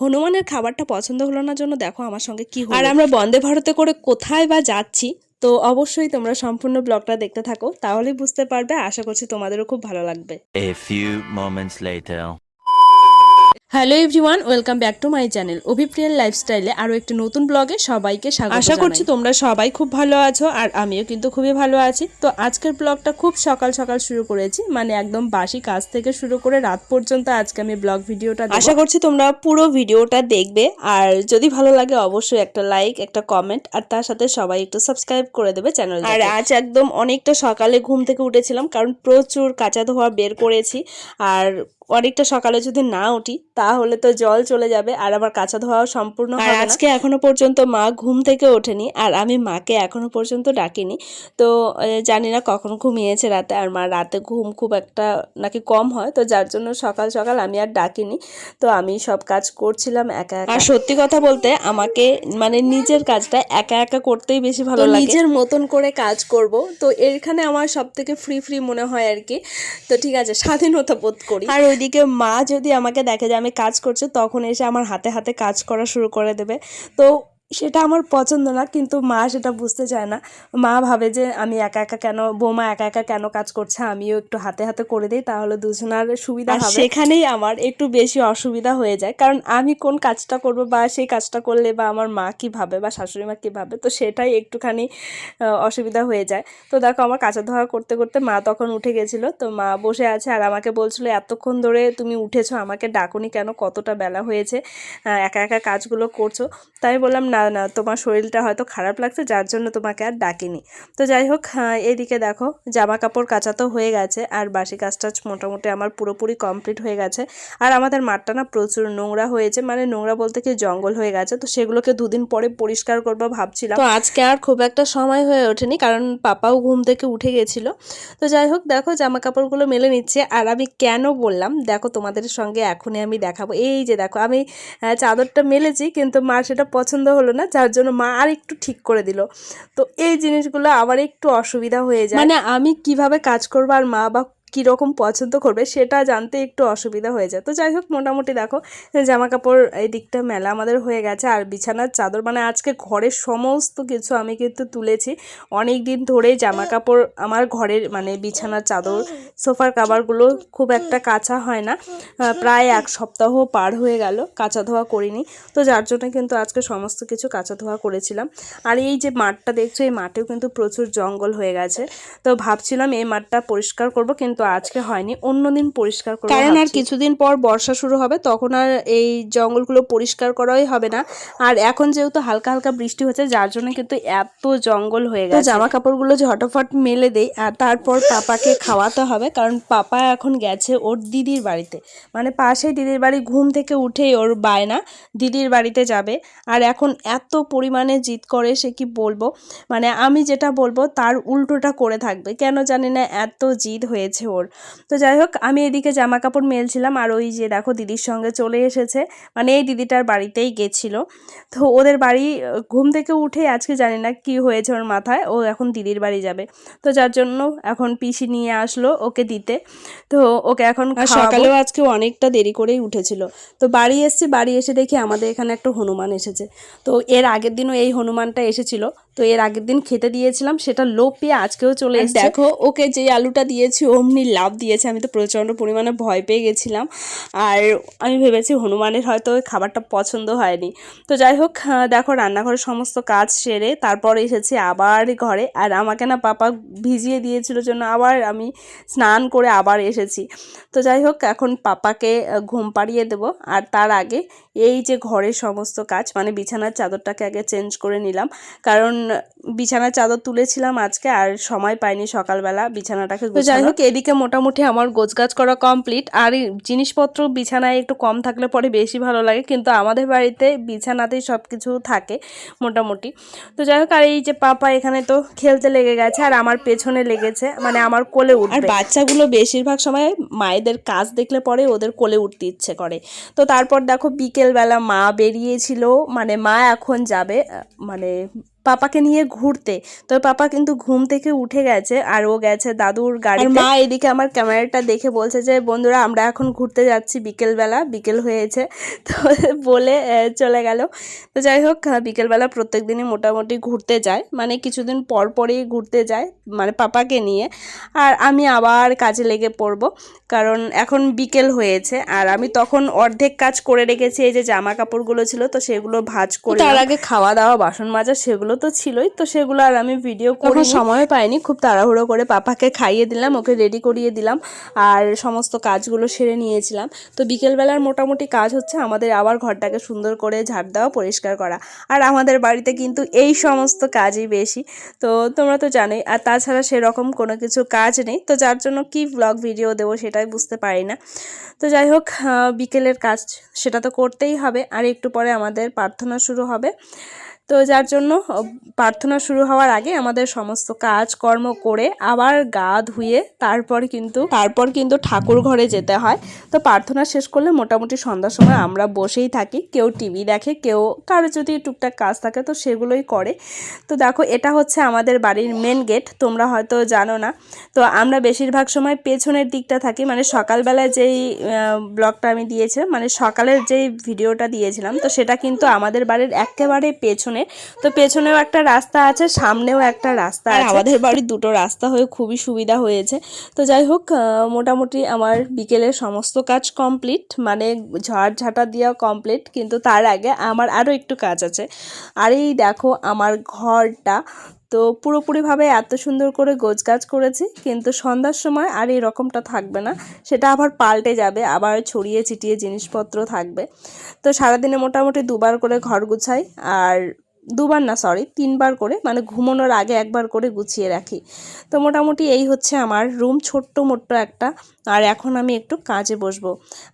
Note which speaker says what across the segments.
Speaker 1: হনুমানের খাবারটা পছন্দ হলো না জন্য দেখো আমার সঙ্গে কি হলো। আর আমরা বন্দে ভারতে করে কোথায় বা যাচ্ছি, তো অবশ্যই তোমরা সম্পূর্ণ ব্লগটা দেখতে থাকো, তাহলেই বুঝতে পারবে। আশা করছি তোমাদেরও খুব ভালো লাগবে।
Speaker 2: A few moments later.
Speaker 1: Hello everyone, welcome back to my channel অভিপ্রিয়ার লাইফস্টাইলে আরও একটি নতুন ব্লগে সবাইকে স্বাগত। আশা করছি তোমরা সবাই খুব ভালো আছো, আর আমিও কিন্তু খুবই ভালো আছি। তো আজকের ব্লগটা খুব সকাল সকাল শুরু করেছি, মানে একদম বাসি কাজ থেকে শুরু করে রাত পর্যন্ত আজকে আমি ব্লগ ভিডিওটা দেব। আশা করছি তোমরা পুরো ভিডিওটা দেখবে, আর যদি ভালো লাগে অবশ্যই একটা লাইক, একটা কমেন্ট, আর তার সাথে সবাই একটু সাবস্ক্রাইব করে দেবে চ্যানেল। আর আজ একদম অনেকটা সকালে ঘুম থেকে উঠেছিলাম, কারণ প্রচুর কাঁচা ধোয়া বের করেছি। আর অনেকটা সকালে যদি না উঠি তাহলে তো জল চলে যাবে, আর আমার কাঁচা ধোয়াও সম্পূর্ণ হবে না। আজকে এখনো পর্যন্ত মা ঘুম থেকে ওঠেনি, আর আমি মাকে এখনো পর্যন্ত ডাকিনি। তো জানি না কখন ঘুমিয়েছে রাতে, আর মা রাতে ঘুম খুব একটা নাকি কম হয়, তো যার জন্য সকাল সকাল আমি আর ডাকিনি। তো আমি সব কাজ করছিলাম একা একা। আর সত্যি কথা বলতে আমাকে মানে নিজের কাজটা একা একা করতেই বেশি ভালো লাগে, নিজের মতন করে কাজ করব। তো এখানে আমার সব থেকে ফ্রি ফ্রি মনে হয় আর কি। তো ঠিক আছে, স্বাধীনতা বোধ করি। আর ওইদিকে মা যদি আমাকে দেখে যে আমি কাজ করছি, তখন এসে আমার হাতে হাতে কাজ করা শুরু করে দেবে। তো সেটা আমার পছন্দ না, কিন্তু মা সেটা বুঝতে চায় না। মা ভাবে যে আমি একা একা কেন, বৌমা একা একা কেন কাজ করছে, আমিও একটু হাতে হাতে করে দিই, তাহলে দুজনের সুবিধা হবে। সেখানেই আমার একটু বেশি অসুবিধা হয়ে যায়, কারণ আমি কোন কাজটা করব বা সেই কাজটা করলে বা আমার মা কী ভাবে বা শাশুড়ি মা কী ভাবে, তো সেটাই একটুখানি অসুবিধা হয়ে যায়। তো দেখো আমার কাঁচা ধোয়া করতে করতে মা তখন উঠে গেছিলো, তো মা বসে আছে আর আমাকে বলছিল এতক্ষণ ধরে তুমি উঠেছো, আমাকে ডাকুনি কেন, কতটা বেলা হয়েছে, একা একা কাজগুলো করছো। তাই বললাম না না, তোমার শরীরটা হয়তো খারাপ লাগছে, যার জন্য তোমাকে আর ডাকিনি। তো যাই হোক, এদিকে দেখো জামা কাপড় কাচা তো হয়ে গেছে, আর বাসি কাজটা মোটামুটি আমার পুরোপুরি কমপ্লিট হয়ে গেছে। আর আমাদের মাঠটা না প্রচুর নোংরা হয়েছে, মানে নোংরা বলতে কি জঙ্গল হয়ে গেছে, তো সেগুলোকে দুদিন পরে পরিষ্কার করবো ভাবছিলাম। তো আজকে আর খুব একটা সময় হয়ে ওঠেনি, কারণ পাপাও ঘুম থেকে উঠে গেছিল। তো যাই হোক দেখো জামা কাপড়গুলো মেলে নিচ্ছে। আর আমি কেন বললাম দেখো তোমাদের সঙ্গে এখনই আমি দেখাবো। এই যে দেখো আমি চাদরটা মেলেছি, কিন্তু মার সেটা পছন্দ হলো না, যার জন্য মা আর একটু ঠিক করে দিল। তো এই জিনিসগুলো আমার একটু অসুবিধা হয়ে যায়, মানে আমি কিভাবে কাজ করবো আর মা বা কীরকম পছন্দ করবে সেটা জানতে একটু অসুবিধা হয়ে যায়। তো যাই হোক মোটামুটি দেখো জামা কাপড় এই দিকটা মেলা আমাদের হয়ে গেছে। আর বিছানার চাদর, মানে আজকে ঘরের সমস্ত কিছু আমি কিন্তু তুলেছি। অনেক দিন ধরেই জামা কাপড় আমার ঘরের, মানে বিছানার চাদর, সোফার কাভারগুলো খুব একটা কাচা হয় না। প্রায় এক সপ্তাহ পার হয়ে গেল কাচা ধোয়া করিনি। তো যার জন্য কিন্তু আজকে সমস্ত কিছু কাচা ধোয়া করেছিলাম। আর এই যে মাঠটা দেখছো, এই মাঠেও কিন্তু প্রচুর জঙ্গল হয়ে গেছে। তো ভাবছিলাম এই মাঠটা পরিষ্কার করব, কিন্তু আজকে হয়নি, অন্যদিন পরিষ্কার করব, কারণ আর কিছুদিন পর বর্ষা শুরু হবে, তখন আর এই জঙ্গলগুলো পরিষ্কার করাই হবে না। আর এখন যেহেতু হালকা হালকা বৃষ্টি হচ্ছে, যার জন্য কিন্তু এত জঙ্গল হয়ে গেছে। জামা কাপড়গুলো ঝটাফট মেলে দেই, আর তারপর পাপাকে খাওয়াতে হবে, কারণ পাপা এখন গেছে ওর দিদির বাড়িতে, মানে পাশেই দিদির বাড়ি। ঘুম থেকে উঠেই ওর বায়না দিদির বাড়িতে যাবে। আর এখন এত পরিমাণে জিদ করে, সে কি বলবো, মানে আমি যেটা বলবো তার উল্টোটা করে থাকবে, কেন জানি না এত জিদ হয়েছে ওর। তো যাই হোক আমি এদিকে জামা কাপড় মেলছিলাম, আর ওই যে দেখো দিদির সঙ্গে চলে এসেছে, মানে এই দিদিটার বাড়িতেই গেছিল। তো ওদের বাড়ি ঘুম থেকে উঠে আজকে জানি না কি হয়েছে ওর মাথায়, ও এখন দিদির বাড়ি যাবে। তো যার জন্য এখন পিসি নিয়ে আসলো ওকে দিতে। তো ওকে এখন সকালেও আজকে অনেকটা দেরি করেই উঠেছিল। তো বাড়ি এসেছি, বাড়ি এসে দেখি আমাদের এখানে একটা হনুমান এসেছে। তো এর আগের দিনও এই হনুমানটা এসেছিল, তো এর আগের দিন খেতে দিয়েছিলাম, সেটা লোভ পেয়ে আজকেও চলে এসেছে। দেখো ওকে যে আলুটা দিয়েছি অমনি লাভ দিয়েছে, আমি তো প্রচণ্ড পরিমাণে ভয় পেয়ে গেছিলাম। আর আমি ভেবেছি হনুমানের হয়তো ওই খাবারটা পছন্দ হয়নি। তো যাই হোক দেখো রান্নাঘরের সমস্ত কাজ সেরে তারপর এসেছি আবার ঘরে। আর আমাকে না পাপা ভিজিয়ে দিয়েছিল জন্য আবার আমি স্নান করে আবার এসেছি। তো যাই হোক এখন পাপাকে ঘুম পাড়িয়ে দেবো, আর তার আগে এই যে ঘরের সমস্ত কাজ, মানে বিছানার চাদরটাকে আগে চেঞ্জ করে নিলাম, কারণ বিছানার চাদর তুলেছিলাম আজকে আর সময় পাইনি সকালবেলা বিছানাটাকে। তো যাই হোক এদিকে মোটামুটি আমার গোছগাছ করা কমপ্লিট। আর জিনিসপত্র বিছানায় একটু কম থাকলে পরে বেশি ভালো লাগে, কিন্তু আমাদের বাড়িতে বিছানাতেই সব কিছু থাকে মোটামুটি। তো যাই হোক আর এই যে পাপা এখানে তো খেলতে লেগে গেছে, আর আমার পেছনে লেগেছে, মানে আমার কোলে উঠবে। আর বাচ্চাগুলো বেশিরভাগ সময় মায়েদের কাজ দেখলে পরে ওদের কোলে উঠতে ইচ্ছে করে। তো তারপর দেখো বিকেলবেলা মা বেরিয়েছিল, মানে মা এখন যাবে, মানে পাপাকে নিয়ে ঘুরতে। তো পাপা কিন্তু ঘুম থেকে উঠে গেছে আর ও গেছে দাদুর গাড়িতে। মা এদিকে আমার ক্যামেরাটা দেখে বলছে যে বন্ধুরা আমরা এখন ঘুরতে যাচ্ছি, বিকেলবেলা বিকেল হয়েছে তো বলে চলে গেল। তো যাই হোক বিকেলবেলা প্রত্যেক দিনই মোটামুটি ঘুরতে যায়, মানে কিছুদিন পর পরই ঘুরতে যায় মানে পাপাকে নিয়ে। আর আমি আবার কাজে লেগে পড়ব, কারণ এখন বিকেল হয়েছে আর আমি তখন অর্ধেক কাজ করে রেখেছি। এই যে জামা কাপড়গুলো ছিল তো সেগুলো ভাঁজ করে, তার আগে খাওয়া দাওয়া বাসন মাজা সেগুলো তো ছিলই, তো সেগুলো আর আমি ভিডিও করে সময় পাইনি। খুব তাড়াহুড়ো করে পাপাকে খাইয়ে দিলাম, ওকে রেডি করিয়ে দিলাম আর সমস্ত কাজগুলো সেরে নিয়েছিলাম। তো বিকেলবেলার মোটামুটি কাজ হচ্ছে আমাদের আবার ঘরটাকে সুন্দর করে ঝাড় দেওয়া, পরিষ্কার করা। আর আমাদের বাড়িতে কিন্তু এই সমস্ত কাজই বেশি, তো তোমরা তো জানোই। আর তাছাড়া সেরকম কোনো কিছু কাজ নেই, তো যার জন্য কি ব্লগ ভিডিও দেবো সেটাই বুঝতে পারি না। তো যাই হোক বিকেলের কাজ সেটা তো করতেই হবে। আর একটু পরে আমাদের প্রার্থনা শুরু হবে, তো যার জন্য প্রার্থনা শুরু হওয়ার আগে আমাদের সমস্ত কাজকর্ম করে আবার গা ধুয়ে তারপর কিন্তু ঠাকুর ঘরে যেতে হয়। তো প্রার্থনা শেষ করলে মোটামুটি সন্ধ্যার সময় আমরা বসেই থাকি, কেউ টিভি দেখে, কেউ কারো যদি টুকটাক কাজ থাকে তো সেগুলোই করে। তো দেখো এটা হচ্ছে আমাদের বাড়ির মেন গেট, তোমরা হয়তো জানো না। তো আমরা বেশিরভাগ সময় পেছনের দিকটা থাকি, মানে সকালবেলায় যেই ব্লগটা আমি দিয়েছিলাম, মানে সকালের যেই ভিডিওটা দিয়েছিলাম, তো সেটা কিন্তু আমাদের বাড়ির একেবারে পেছনে। তো পেছনেও একটা রাস্তা আছে, সামনেও একটা রাস্তা আছে, আমাদের বাড়ির দুটো রাস্তা হয়ে খুবই সুবিধা হয়েছে। তো যাই হোক মোটামুটি আমার বিকেলের সমস্ত কাজ কমপ্লিট, মানে ঝাড় ঝাঁটা দেওয়া কমপ্লিট, কিন্তু তার আগে আমার আরও একটু কাজ আছে। আর এই দেখো আমার ঘরটা তো পুরোপুরিভাবে এত সুন্দর করে গোছগাছ করেছি, কিন্তু সন্ধ্যার সময় আর এই রকমটা থাকবে না, সেটা আবার পাল্টে যাবে, আবার ছড়িয়ে ছিটিয়ে জিনিসপত্র থাকবে। তো সারাদিনে মোটামুটি দুবার করে ঘর গুছাই, আর দুবার না সরি 3বার করে, মানে ঘুমানোর আগে একবার করে গুছিয়ে রাখি। তো মোটামুটি এই হচ্ছে আমার রুম, ছোট্ট মোট্ট একটা। আর এখন আমি একটু কাজে বসবো।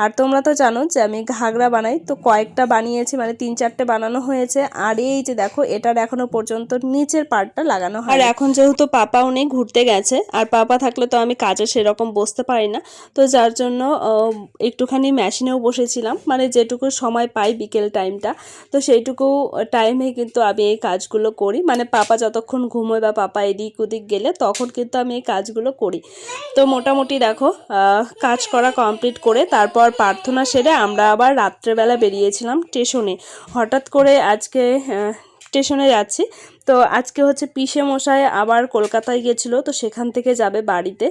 Speaker 1: আর তোমরা তো জানো যে আমি ঘাগরা বানাই, তো কয়েকটা বানিয়েছি, মানে 3-4টে বানানো হয়েছে। আর এই যে দেখো এটার এখনো পর্যন্ত নিচের পার্টটা লাগানো হয়। আর এখন যেহেতু পাপাও নেই, ঘুরতে গেছে, আর পাপা থাকলে তো আমি কাজে সেরকম বসতে পারি না, তো যার জন্য একটুখানি মেশিনেও বসেছিলাম, মানে যেটুকু সময় পাই বিকেল টাইমটা, তো সেইটুকু টাইমে কিন্তু আমি এই কাজগুলো করি। মানে পাপা যতক্ষণ ঘুমোয় বা পাপা এদিক ওদিক গেলে তখন কিন্তু আমি এই কাজগুলো করি। তো মোটামুটি দেখো কাজ করা কমপ্লিট করে তারপর প্রার্থনা সেরে আমরা আবার রাত্রেবেলা বেরিয়েছিলাম স্টেশনে। হঠাৎ করে আজকে স্টেশনে যাচ্ছি, তো আজকে হচ্ছে পিসে মশাই আবার কলকাতায় গেছিলো, তো সেখান থেকে যাবে বাড়িতে।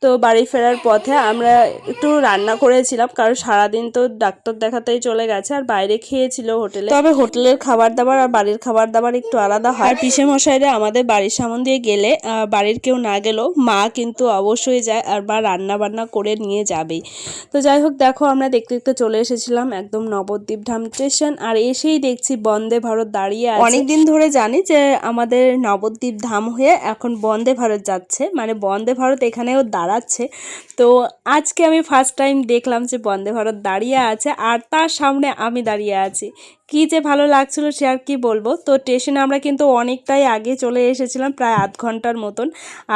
Speaker 1: তো বাড়ি ফেরার পথে আমরা একটু রান্না করেছিলাম, কারণ সারাদিন তো ডাক্তার দেখাতেই চলে গেছে, আর বাইরে খেয়েছিল হোটেলে। তবে হোটেলের খাবার দাবার আর বাড়ির খাবার দাবার একটু আলাদা হয়। আর পিসে মশাইরা আমাদের বাড়ির সামন দিয়ে গেলে বাড়ির কেউ না গেলেও মা কিন্তু অবশ্যই যায়, আর বা রান্না বান্না করে নিয়ে যাবেই। তো যাই হোক দেখো আমরা দেখতে দেখতে চলে এসেছিলাম একদম নবদ্বীপ ধাম স্টেশন, আর এসেই দেখছি বন্দে ভারত দাঁড়িয়ে আছে। অনেকদিন ধরে জানি যে আমাদের নবদ্বীপ ধাম হয়ে এখন বন্দে ভারত যাচ্ছে, মানে বন্দে ভারত এখানেও দাঁড়াচ্ছে। তো আজকে আমি ফার্স্ট টাইম দেখলাম যে বন্দে ভারত দাঁড়িয়ে আছে, আর তার সামনে আমি দাঁড়িয়ে আছি। কি যে ভালো লাগছিল সে আর কি বলবো। তো স্টেশনে আমরা কিন্তু অনেকটাই আগে চলে এসেছিলাম, প্রায় আধ ঘন্টার মতন,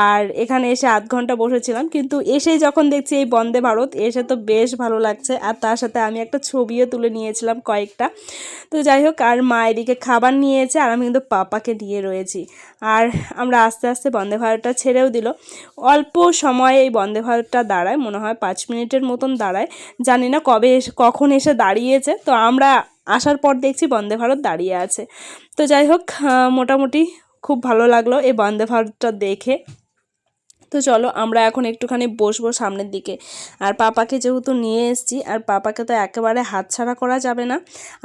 Speaker 1: আর এখানে এসে আধ ঘন্টা বসেছিলাম, কিন্তু এসেই যখন দেখছি এই বন্দে ভারত, এসে তো বেশ ভালো লাগছে। আর তার সাথে আমি একটা ছবিও তুলে নিয়েছিলাম কয়েকটা। তো যাই হোক, আর মা এদিকে খাবার নিয়েছে আর আমি কিন্তু পাপাকে দিয়ে রয়েছি। আর আমরা আস্তে আস্তে বন্দে ভারতটা ছেড়েও দিল। অল্প সময় এই বন্দে ভারতটা দাঁড়ায়, মনে হয় 5 মিনিটের মতন দাঁড়ায়, জানি না কখন এসে দাঁড়িয়েছে। তো আমরা আসার পর দেখছি বন্দে ভারত দাঁড়িয়ে আছে। তো যাই হোক মোটামুটি খুব ভালো লাগলো এই বন্দে ভারতটা দেখে। তো চলো আমরা এখন একটুখানি বসবো সামনের দিকে। আর পাপাকে যেহেতু নিয়ে এসেছি, আর পাপাকে তো একেবারে হাতছাড়া করা যাবে না।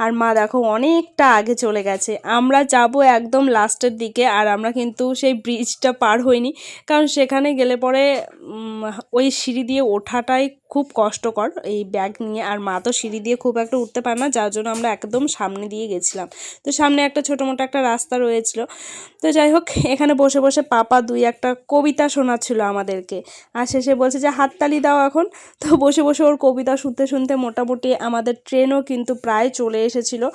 Speaker 1: আর মা দেখো অনেকটা আগে চলে গেছে, আমরা যাব একদম লাস্টের দিকে, আর আমরা কিন্তু সেই ব্রিজটা পার হইনি, কারণ সেখানে গেলে পরে ওই সিঁড়ি দিয়ে ওঠাটাই খুব কষ্টকর এই ব্যাগ নিয়ে, আর মা তো সিঁড়ি দিয়ে খুব একটা উঠতে পারে না, যার জন্য আমরা একদম সামনে দিয়ে গেছিলাম। তো সামনে একটা ছোটো মোটো একটা রাস্তা রয়েছিল। তো যাই হোক এখানে বসে বসে পাপা 2-1টা কবিতা শোনাচ্ছিল আমাদেরকে, আর শেষে বলছে যে হাততালি দাও এখন। তো বসে বসে ওর কবিতা শুনতে শুনতে মোটামুটি আমাদের ট্রেনও কিন্তু প্রায় চলে এসেছিলো।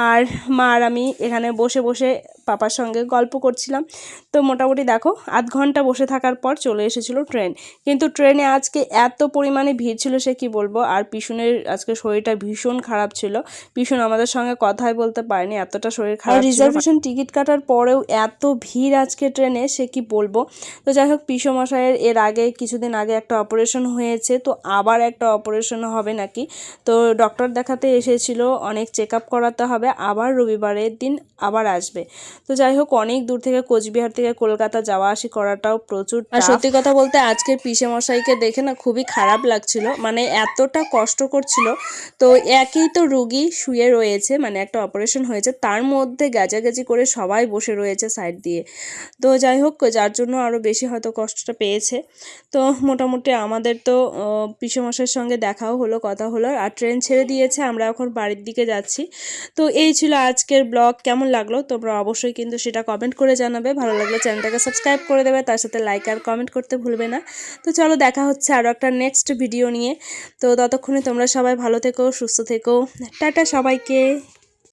Speaker 1: আর মা আর আমি এখানে বসে বসে পাপার সঙ্গে গল্প করছিলাম। তো মোটামুটি দেখো আধ ঘন্টা বসে থাকার পর চলে এসেছিলো ট্রেন। কিন্তু ট্রেনে আজকে এত পরিমাণে ভিড় ছিল সে কি বলবো। আর পিছনের আজকে শরীরটা ভীষণ খারাপ ছিল, পিছন আমাদের সঙ্গে কথাই বলতে পারেনি, এতটা শরীর খারাপ ছিল। রিজার্ভেশন টিকিট কাটার পরেও এত ভিড় আজকে ট্রেনে সে কি বলবো। তো যাই হোক পিসমশাইয়ের এর আগে কিছুদিন আগে একটা অপারেশন হয়েছে, তো আবার একটা অপারেশন হবে নাকি। তো ডক্টর দেখাতে এসেছিল, অনেক চেক আপ করাতে হবে, আবার রবিবারের দিন আবার আসবে। তো যাই হোক অনেক দূর থেকে কোচবিহার থেকে কলকাতা যাওয়া আসি করাটাও প্রচুর। আর সত্যি কথা বলতে আজকে পিসেমশাইকে দেখে না খুবই খারাপ লাগছিল, মানে এতটা কষ্ট করছিল। তো একই তো রুগী শুয়ে রয়েছে, মানে একটা অপারেশন হয়েছে, তার মধ্যে গাজাগাজি করে সবাই বসে রয়েছে সাইড দিয়ে। তো যাই হোক যার জন্য আরও বেশি হয়তো কষ্টটা পেয়েছে। তো মোটামুটি আমাদের তো পিসেমশাইয়ের সঙ্গে দেখাও হলো, কথা হলো, আর ট্রেন ছেড়ে দিয়েছে, আমরা এখন বাড়ির দিকে যাচ্ছি। তো এই ছিল আজকের ব্লগ। কেমন লাগলো তোমরা অবশ্যই কিন্তু সেটা কমেন্ট করে জানাবে, ভালো লাগলে চ্যানেলটাকে সাবস্ক্রাইব করে দেবে, তার সাথে লাইক আর কমেন্ট করতে ভুলবে না। তো চলো দেখা হচ্ছে আরও একটা নেক্সট ভিডিও নিয়ে। তো ততক্ষণে তোমরা সবাই ভালো থেকো, সুস্থ থেকো, টাটা সবাইকে।